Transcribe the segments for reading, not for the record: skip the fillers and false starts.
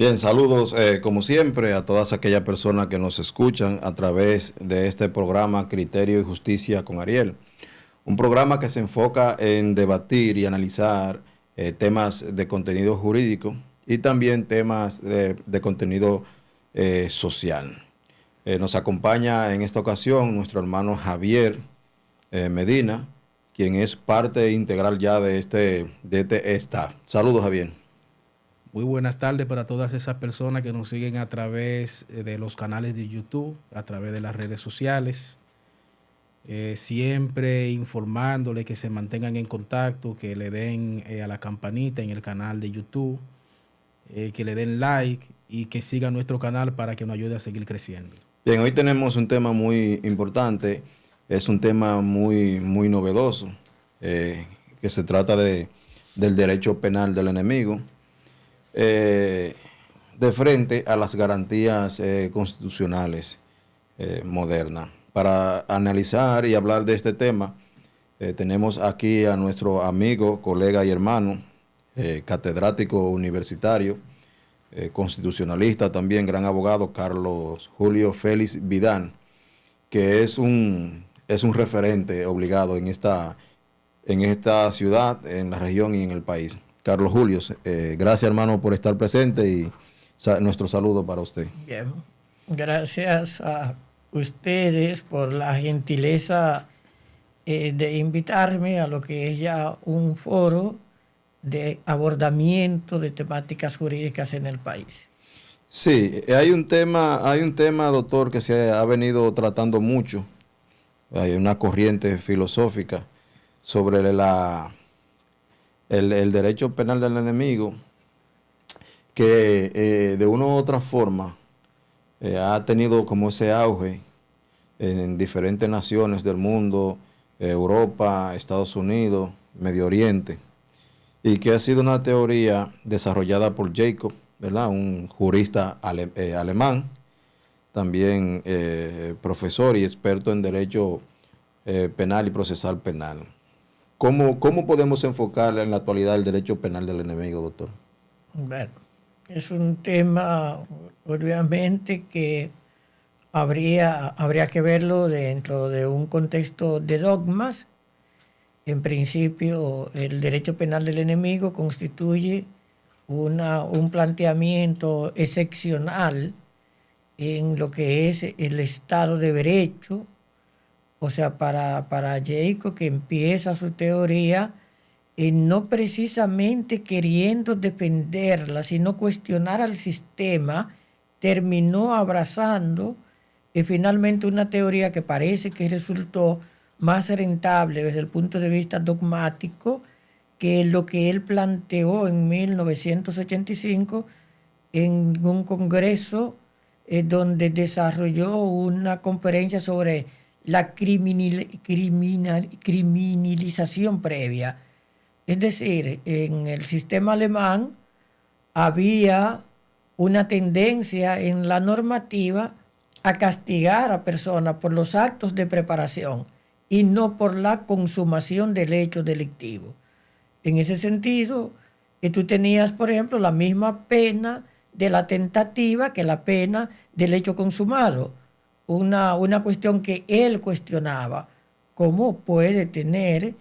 Bien, saludos como siempre a todas aquellas personas que nos escuchan a través de este programa Criterio y Justicia con Ariel. Un programa que se enfoca en debatir y analizar temas de contenido jurídico y también temas de contenido social. Nos acompaña en esta ocasión nuestro hermano Javier Medina, quien es parte integral ya de este staff. Saludos, Javier. Muy buenas tardes para todas esas personas que nos siguen a través de los canales de YouTube, a través de las redes sociales. Siempre informándole que se mantengan en contacto, que le den a la campanita en el canal de YouTube, que le den like y que sigan nuestro canal para que nos ayude a seguir creciendo. Bien, hoy tenemos un tema muy importante, es un tema muy novedoso, que se trata del derecho penal del enemigo. De frente a las garantías constitucionales modernas. Para analizar y hablar de este tema, tenemos aquí a nuestro amigo, colega y hermano, catedrático universitario, constitucionalista también, gran abogado, Carlos Julio Félix Vidán, que es un referente obligado en esta ciudad, en la región y en el país. Carlos Julio, gracias hermano por estar presente y nuestro saludo para usted. Bien, gracias a ustedes por la gentileza de invitarme a lo que es ya un foro de abordamiento de temáticas jurídicas en el país. Sí, hay un tema, doctor, que se ha venido tratando mucho. Hay una corriente filosófica sobre el derecho penal del enemigo, que de una u otra forma ha tenido como ese auge en diferentes naciones del mundo, Europa, Estados Unidos, Medio Oriente, y que ha sido una teoría desarrollada por Jacob, ¿verdad? Un jurista alemán, también profesor y experto en derecho penal y procesal penal. ¿Cómo podemos enfocar en la actualidad el derecho penal del enemigo, doctor? Bueno, es un tema, obviamente, que habría que verlo dentro de un contexto de dogmas. En principio, el derecho penal del enemigo constituye un planteamiento excepcional en lo que es el Estado de Derecho. O sea, para Jacob, que empieza su teoría no precisamente queriendo defenderla, sino cuestionar al sistema, terminó abrazando finalmente una teoría que parece que resultó más rentable desde el punto de vista dogmático que lo que él planteó en 1985 en un congreso donde desarrolló una conferencia sobre la criminalización previa. Es decir, en el sistema alemán había una tendencia en la normativa a castigar a personas por los actos de preparación y no por la consumación del hecho delictivo. En ese sentido, tú tenías, por ejemplo, la misma pena de la tentativa que la pena del hecho consumado. Una cuestión que él cuestionaba: ¿cómo puede tener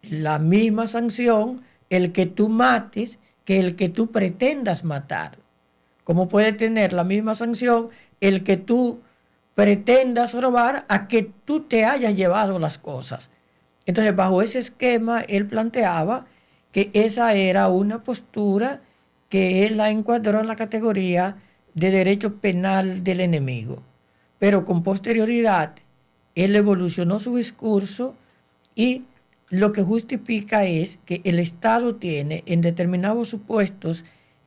la misma sanción el que tú mates que el que tú pretendas matar? ¿Cómo puede tener la misma sanción el que tú pretendas robar a que tú te hayas llevado las cosas? Entonces, bajo ese esquema, él planteaba que esa era una postura que él la encuadró en la categoría de derecho penal del enemigo. Pero con posterioridad, él evolucionó su discurso y lo que justifica es que el Estado tiene en determinados supuestos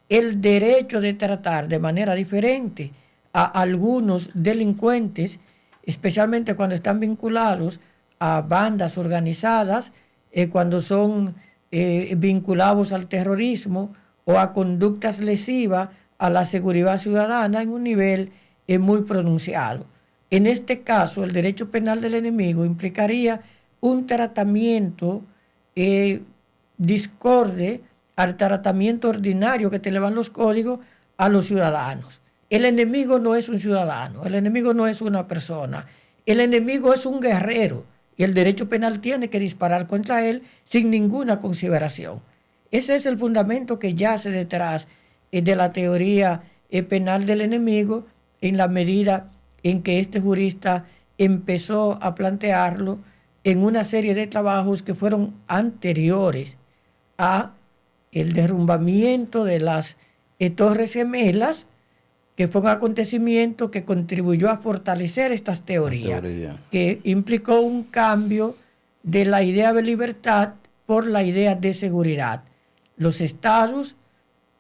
el derecho de tratar de manera diferente a algunos delincuentes, especialmente cuando están vinculados a bandas organizadas, cuando son vinculados al terrorismo o a conductas lesivas a la seguridad ciudadana en un nivel muy pronunciado. En este caso, el derecho penal del enemigo implicaría un tratamiento discorde al tratamiento ordinario que te le van los códigos a los ciudadanos. El enemigo no es un ciudadano, el enemigo no es una persona, el enemigo es un guerrero y el derecho penal tiene que disparar contra él sin ninguna consideración. Ese es el fundamento que yace detrás de la teoría penal del enemigo, en la medida en que este jurista empezó a plantearlo en una serie de trabajos que fueron anteriores a el derrumbamiento de las Torres Gemelas, que fue un acontecimiento que contribuyó a fortalecer estas teorías, que implicó un cambio de la idea de libertad por la idea de seguridad. Los estados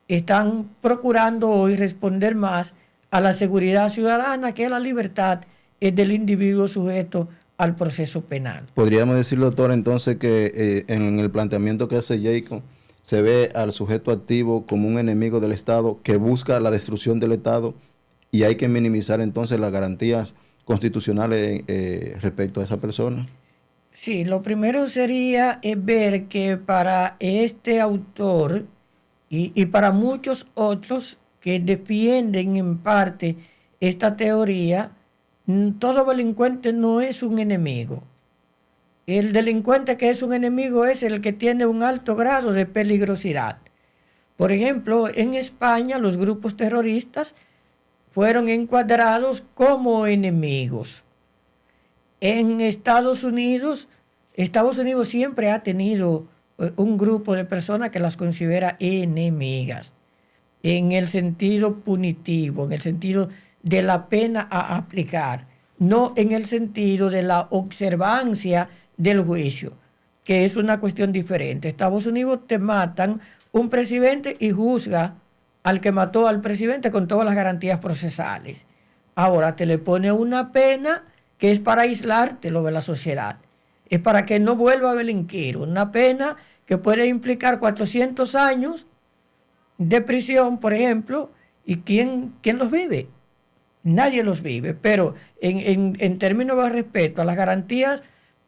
están procurando hoy responder más a la seguridad ciudadana que a la libertad del individuo sujeto al proceso penal. Podríamos decir, doctor, entonces que en el planteamiento que hace Jacob se ve al sujeto activo como un enemigo del Estado que busca la destrucción del Estado, y hay que minimizar entonces las garantías constitucionales respecto a esa persona. Sí, lo primero sería ver que para este autor y para muchos otros que defienden en parte esta teoría, todo delincuente no es un enemigo. El delincuente que es un enemigo es el que tiene un alto grado de peligrosidad. Por ejemplo, en España los grupos terroristas fueron encuadrados como enemigos. En Estados Unidos siempre ha tenido un grupo de personas que las considera enemigas, en el sentido punitivo, en el sentido de la pena a aplicar, no en el sentido de la observancia del juicio, que es una cuestión diferente. Estados Unidos te matan un presidente y juzga al que mató al presidente con todas las garantías procesales. Ahora te le pone una pena que es para aislártelo de la sociedad, es para que no vuelva a delinquir, una pena que puede implicar 400 años de prisión, por ejemplo, y ¿quién los vive? Nadie los vive, pero en términos de respeto a las garantías,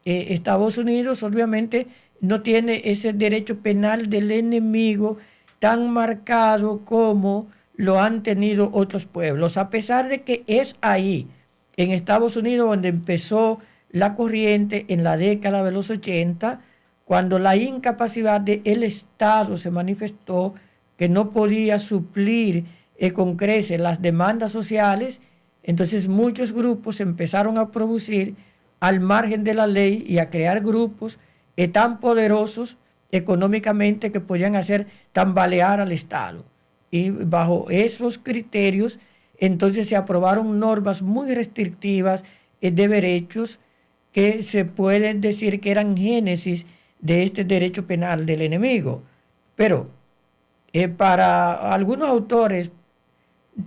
Estados Unidos obviamente no tiene ese derecho penal del enemigo tan marcado como lo han tenido otros pueblos, a pesar de que es ahí, en Estados Unidos, donde empezó la corriente en la década de los 80, cuando la incapacidad del Estado se manifestó que no podía suplir con creces las demandas sociales. Entonces muchos grupos empezaron a producir al margen de la ley y a crear grupos tan poderosos económicamente que podían hacer tambalear al Estado. Y bajo esos criterios, entonces se aprobaron normas muy restrictivas de derechos que se pueden decir que eran génesis de este derecho penal del enemigo. Pero para algunos autores,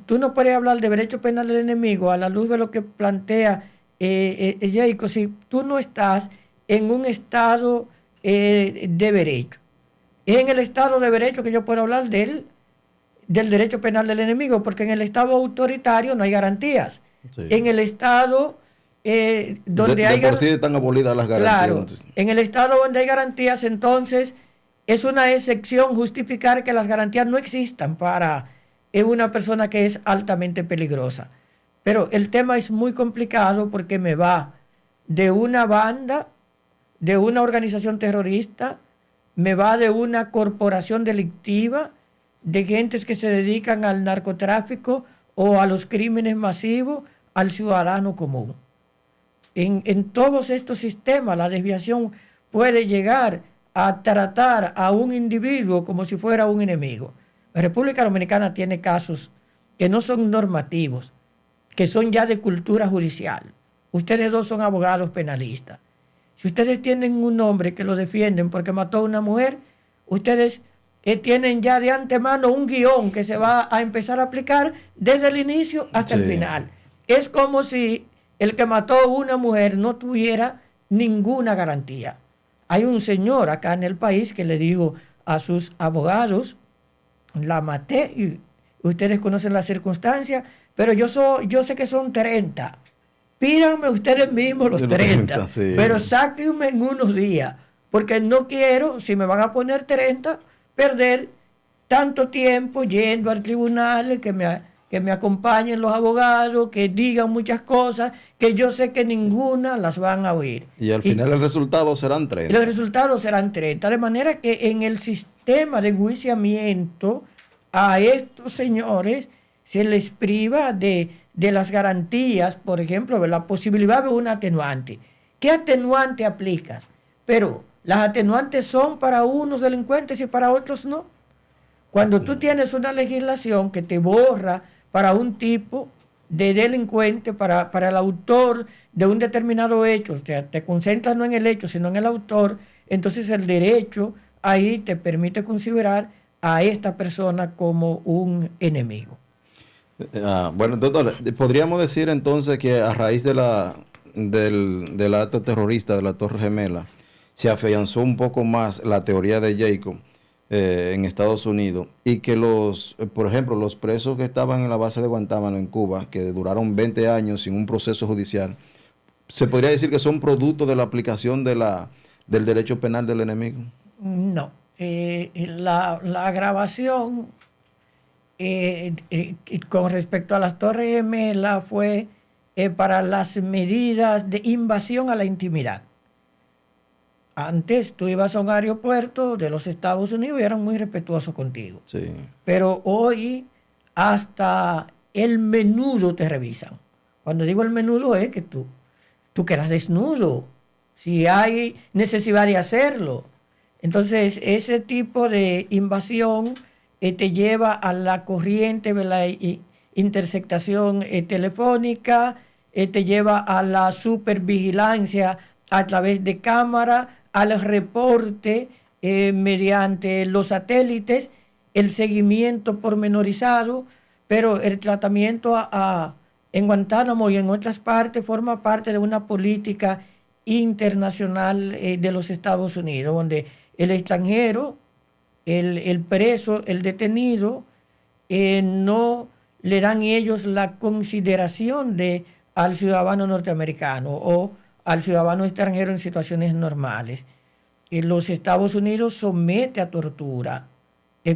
tú no puedes hablar de derecho penal del enemigo a la luz de lo que plantea Jacob, si tú no estás en un estado de derecho. Es en el estado de derecho que yo puedo hablar del derecho penal del enemigo, porque en el estado autoritario no hay garantías. Sí. En el estado donde hay... De por sí están abolidas las garantías. Claro, en el estado donde hay garantías, entonces es una excepción justificar que las garantías no existan para una persona que es altamente peligrosa. Pero el tema es muy complicado porque me va de una banda, de una organización terrorista, me va de una corporación delictiva, de gentes que se dedican al narcotráfico o a los crímenes masivos, al ciudadano común. En todos estos sistemas la desviación puede llegar a tratar a un individuo como si fuera un enemigo. La República Dominicana tiene casos que no son normativos, que son ya de cultura judicial. Ustedes dos son abogados penalistas. Si ustedes tienen un hombre que lo defienden porque mató a una mujer, ustedes tienen ya de antemano un guión que se va a empezar a aplicar desde el inicio hasta el final. Es como si el que mató a una mujer no tuviera ninguna garantía. Hay un señor acá en el país que le dijo a sus abogados, la maté, y ustedes conocen las circunstancias, pero yo sé que son 30. Pídanme ustedes mismos los 30, sí. Pero sáquenme en unos días, porque no quiero, si me van a poner 30, perder tanto tiempo yendo al tribunal, que me acompañen los abogados, que digan muchas cosas, que yo sé que ninguna las van a oír. Y al final el resultado serán 30. Los resultados serán 30. De manera que en el sistema de enjuiciamiento a estos señores se les priva de las garantías, por ejemplo, de la posibilidad de un atenuante. ¿Qué atenuante aplicas? Pero las atenuantes son para unos delincuentes y para otros no. Cuando tú tienes una legislación que te borra para un tipo de delincuente, para el autor de un determinado hecho, o sea, te concentras no en el hecho, sino en el autor, entonces el derecho ahí te permite considerar a esta persona como un enemigo. Bueno, doctor, podríamos decir entonces que a raíz del acto terrorista de la Torre Gemela, se afianzó un poco más la teoría de Jacob en Estados Unidos, y que por ejemplo, los presos que estaban en la base de Guantánamo en Cuba, que duraron 20 años sin un proceso judicial, ¿se podría decir que son producto de la aplicación del derecho penal del enemigo? No. La grabación con respecto a las Torres Gemelas fue para las medidas de invasión a la intimidad. Antes tú ibas a un aeropuerto de los Estados Unidos y eran muy respetuosos contigo. Sí. Pero hoy hasta el menudo te revisan. Cuando digo el menudo es que tú quedas desnudo, si hay necesidad de hacerlo. Entonces ese tipo de invasión te lleva a la corriente de la interceptación telefónica, te lleva a la supervigilancia a través de cámara, al reporte mediante los satélites, el seguimiento pormenorizado, pero el tratamiento en Guantánamo y en otras partes forma parte de una política internacional de los Estados Unidos, donde el extranjero, el preso, el detenido, no le dan ellos la consideración al ciudadano norteamericano o al ciudadano extranjero en situaciones normales. Los Estados Unidos somete a tortura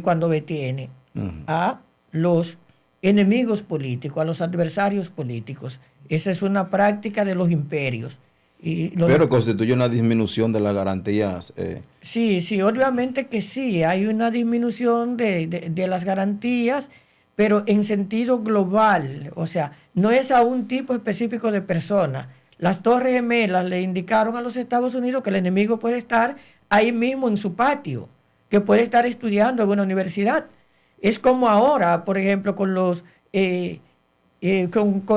cuando detiene a los enemigos políticos, a los adversarios políticos. Esa es una práctica de los imperios. Pero constituye una disminución de las garantías. Sí, obviamente que sí, hay una disminución de las garantías, pero en sentido global, o sea, no es a un tipo específico de persona. Las Torres Gemelas le indicaron a los Estados Unidos que el enemigo puede estar ahí mismo en su patio, que puede estar estudiando en una universidad. Es como ahora, por ejemplo, con con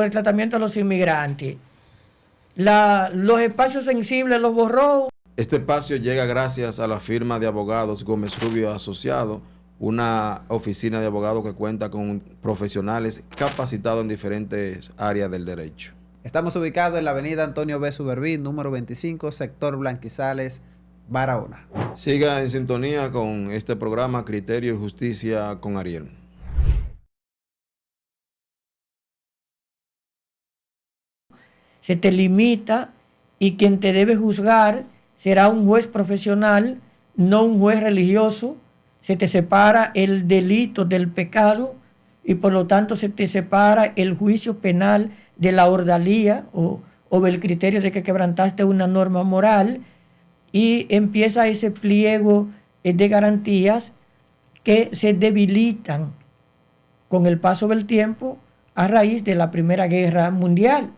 el tratamiento de los inmigrantes. Los espacios sensibles los borró. Este espacio llega gracias a la firma de abogados Gómez Rubio Asociado, una oficina de abogados que cuenta con profesionales capacitados en diferentes áreas del derecho. Estamos ubicados en la avenida Antonio B. Suberví, número 25, sector Blanquizales, Barahona. Siga en sintonía con este programa Criterio y Justicia con Ariel. Se te limita y quien te debe juzgar será un juez profesional, no un juez religioso. Se te separa el delito del pecado y por lo tanto se te separa el juicio penal de la ordalía o del criterio de que quebrantaste una norma moral, y empieza ese pliego de garantías que se debilitan con el paso del tiempo a raíz de la Primera Guerra Mundial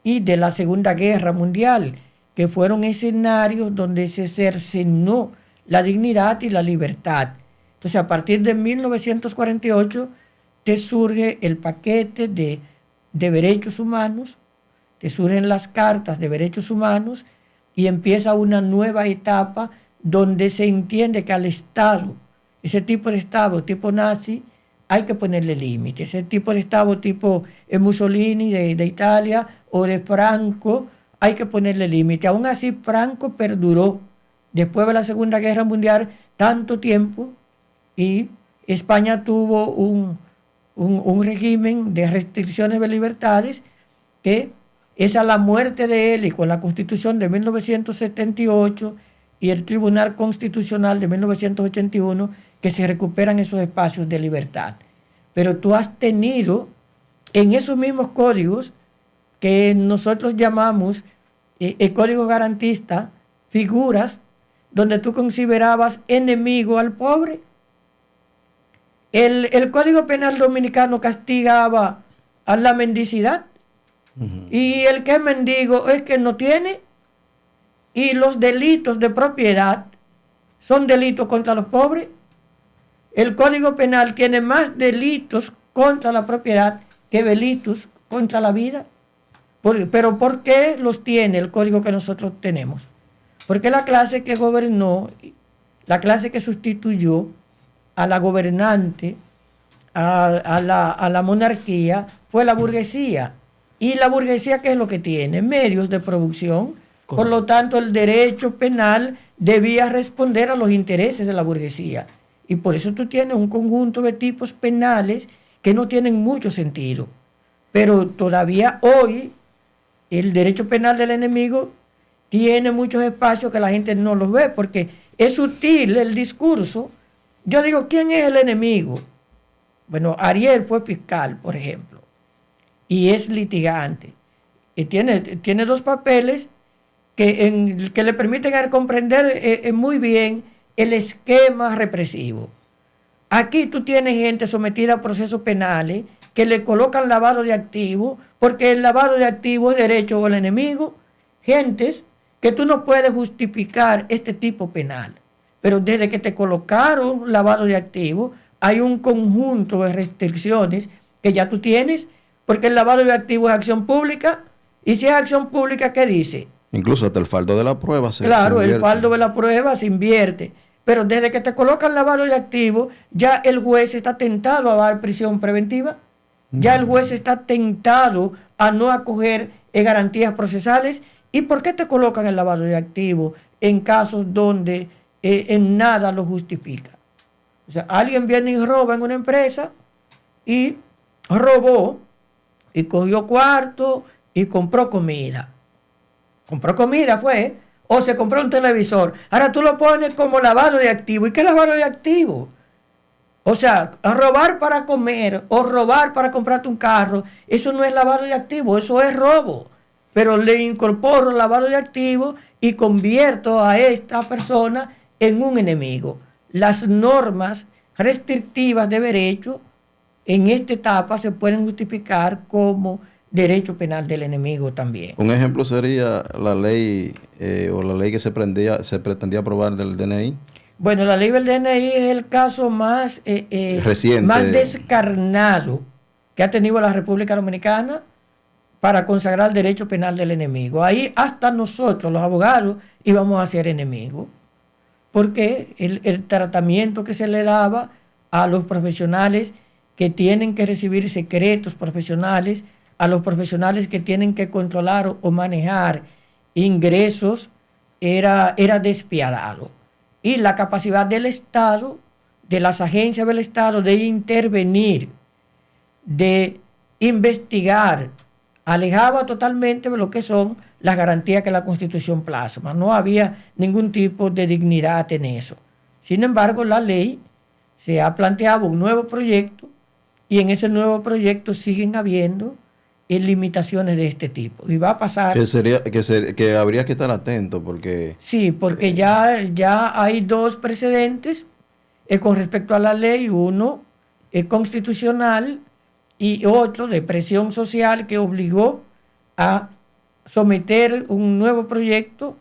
y de la Segunda Guerra Mundial, que fueron escenarios donde se cercenó la dignidad y la libertad. Entonces, a partir de 1948, te surge el paquete de derechos humanos, te surgen las cartas de derechos humanos y empieza una nueva etapa donde se entiende que al Estado, ese tipo de Estado tipo nazi, hay que ponerle límites. Ese tipo de Estado tipo Mussolini de Italia o de Franco, hay que ponerle límite. Aún así, Franco perduró después de la Segunda Guerra Mundial tanto tiempo y España tuvo un régimen de restricciones de libertades que es a la muerte de él y con la Constitución de 1978 y el Tribunal Constitucional de 1981 que se recuperan esos espacios de libertad. Pero tú has tenido en esos mismos códigos que nosotros llamamos el código garantista, figuras donde tú considerabas enemigo al pobre. El Código Penal Dominicano castigaba a la mendicidad. Y el que es mendigo es que no tiene. Y los delitos de propiedad son delitos contra los pobres. El Código Penal tiene más delitos contra la propiedad que delitos contra la vida. Pero ¿por qué los tiene el código que nosotros tenemos? Porque la clase que gobernó, la clase que sustituyó a la gobernante, a la monarquía, fue la burguesía. Y la burguesía, ¿qué es lo que tiene? Medios de producción. Correcto. Por lo tanto, el derecho penal debía responder a los intereses de la burguesía. Y por eso tú tienes un conjunto de tipos penales que no tienen mucho sentido. Pero todavía hoy el derecho penal del enemigo tiene muchos espacios que la gente no los ve, porque es sutil el discurso. Yo digo, ¿quién es el enemigo? Bueno, Ariel fue fiscal, por ejemplo, y es litigante. Y tiene dos papeles que le permiten comprender muy bien el esquema represivo. Aquí tú tienes gente sometida a procesos penales que le colocan lavado de activos, porque el lavado de activos es derecho del enemigo. Gentes que tú no puedes justificar este tipo penal. Pero desde que te colocaron lavado de activos, hay un conjunto de restricciones que ya tú tienes, porque el lavado de activos es acción pública, y si es acción pública, ¿qué dice? Incluso hasta el faldo de la prueba se Claro, invierte. El faldo de la prueba se invierte. Pero desde que te colocan lavado de activos, ya el juez está tentado a dar prisión preventiva. Ya el juez está tentado a no acoger garantías procesales. ¿Y por qué te colocan el lavado de activos en casos donde en nada lo justifica? O sea, alguien viene y roba en una empresa y robó y cogió cuarto y compró comida. Compró comida fue, o se compró un televisor. Ahora tú lo pones como lavado de activos. ¿Y qué es lavado de activos? O sea, robar para comer o robar para comprarte un carro, eso no es lavado de activos, eso es robo. Pero le incorporo lavado de activos y convierto a esta persona en un enemigo. Las normas restrictivas de derecho en esta etapa se pueden justificar como derecho penal del enemigo también. Un ejemplo sería la ley o la ley que se pretendía aprobar del DNI. Bueno, la ley del DNI es el caso más reciente, más descarnado que ha tenido la República Dominicana para consagrar el derecho penal del enemigo. Ahí hasta nosotros, los abogados, íbamos a ser enemigos, porque el tratamiento que se le daba a los profesionales que tienen que recibir secretos profesionales, a los profesionales que tienen que controlar o manejar ingresos, era despiadado. Y la capacidad del Estado, de las agencias del Estado, de intervenir, de investigar, alejaba totalmente de lo que son las garantías que la Constitución plasma. No había ningún tipo de dignidad en eso. Sin embargo, la ley se ha planteado un nuevo proyecto y en ese nuevo proyecto siguen habiendo limitaciones de este tipo. Y va a pasar... Que habría que estar atento porque... Sí, porque ya hay dos precedentes con respecto a la ley. Uno es constitucional y otro de presión social que obligó a someter un nuevo proyecto,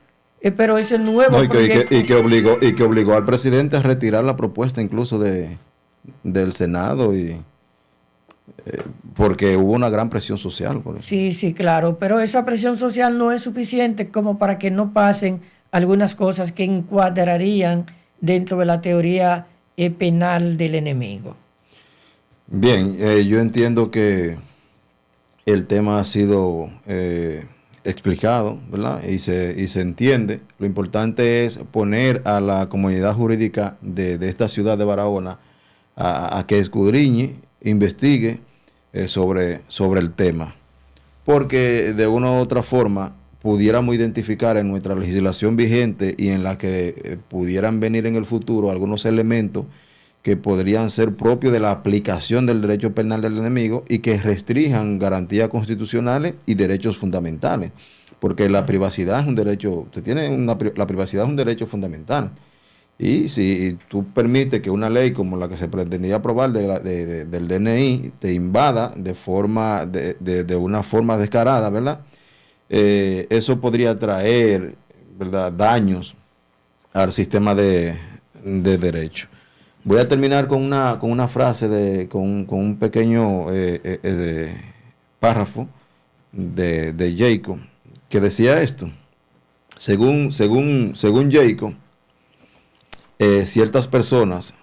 pero ese nuevo proyecto... Y que obligó al presidente a retirar la propuesta incluso del Senado porque hubo una gran presión social. Por eso. Sí, claro, pero esa presión social no es suficiente como para que no pasen algunas cosas que encuadrarían dentro de la teoría penal del enemigo. Bien, yo entiendo que el tema ha sido explicado, ¿verdad? Y se entiende. Lo importante es poner a la comunidad jurídica de esta ciudad de Barahona a que escudriñe, investigue sobre el tema. Porque de una u otra forma pudiéramos identificar en nuestra legislación vigente y en la que pudieran venir en el futuro algunos elementos que podrían ser propios de la aplicación del derecho penal del enemigo y que restrinjan garantías constitucionales y derechos fundamentales, porque la privacidad es un derecho, la privacidad es un derecho fundamental. Y si tú permites que una ley como la que se pretendía aprobar del DNI te invada de una forma descarada, ¿verdad? Eso podría traer, ¿verdad?, daños al sistema de derecho. Voy a terminar con una frase, con un pequeño párrafo de Jacob, que decía esto. Según Jacob, ciertas personas,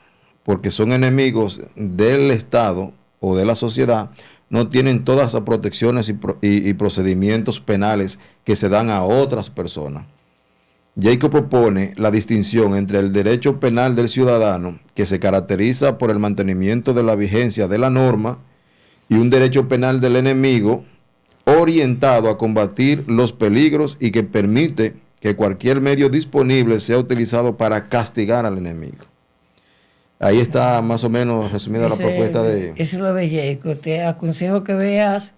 porque son enemigos del Estado o de la sociedad, no tienen todas las protecciones y procedimientos penales que se dan a otras personas. Jacob propone la distinción entre el derecho penal del ciudadano, que se caracteriza por el mantenimiento de la vigencia de la norma, y un derecho penal del enemigo, orientado a combatir los peligros y que permite que cualquier medio disponible sea utilizado para castigar al enemigo. Ahí está más o menos resumida la propuesta de... Eso lo ve Jacob. Te aconsejo que veas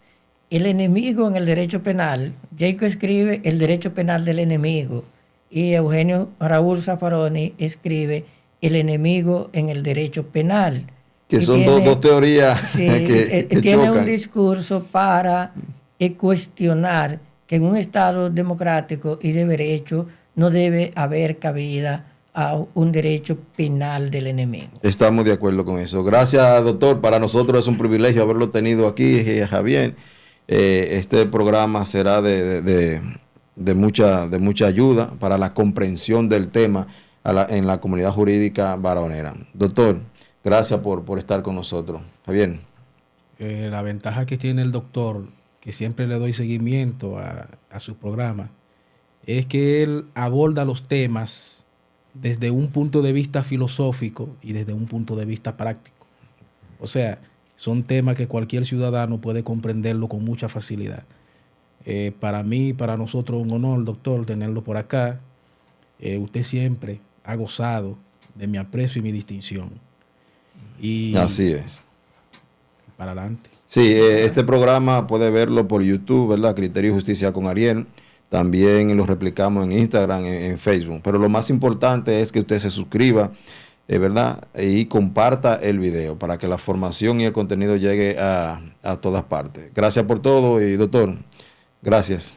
el enemigo en el derecho penal. Jacob escribe el derecho penal del enemigo y Eugenio Raúl Zaffaroni escribe el enemigo en el derecho penal. Que son dos teorías que tiene chocan. un discurso para cuestionar que en un Estado democrático y de derecho no debe haber cabida a un derecho penal del enemigo. Estamos de acuerdo con eso. Gracias, doctor. Para nosotros es un privilegio haberlo tenido aquí, Javier. Este programa será de mucha ayuda para la comprensión del tema en la comunidad jurídica baronera. Doctor, gracias por estar con nosotros. Javier. La ventaja que tiene el doctor, que siempre le doy seguimiento a su programa, es que él aborda los temas desde un punto de vista filosófico y desde un punto de vista práctico. O sea, son temas que cualquier ciudadano puede comprenderlo con mucha facilidad. Para mí, para nosotros, un honor, doctor, tenerlo por acá. Usted siempre ha gozado de mi aprecio y mi distinción. Y así es. Para adelante. Sí, este programa puede verlo por YouTube, ¿verdad? Criterio y Justicia con Ariel. También lo replicamos en Instagram, en Facebook. Pero lo más importante es que usted se suscriba, ¿verdad? Y comparta el video para que la formación y el contenido llegue a todas partes. Gracias por todo y doctor, gracias.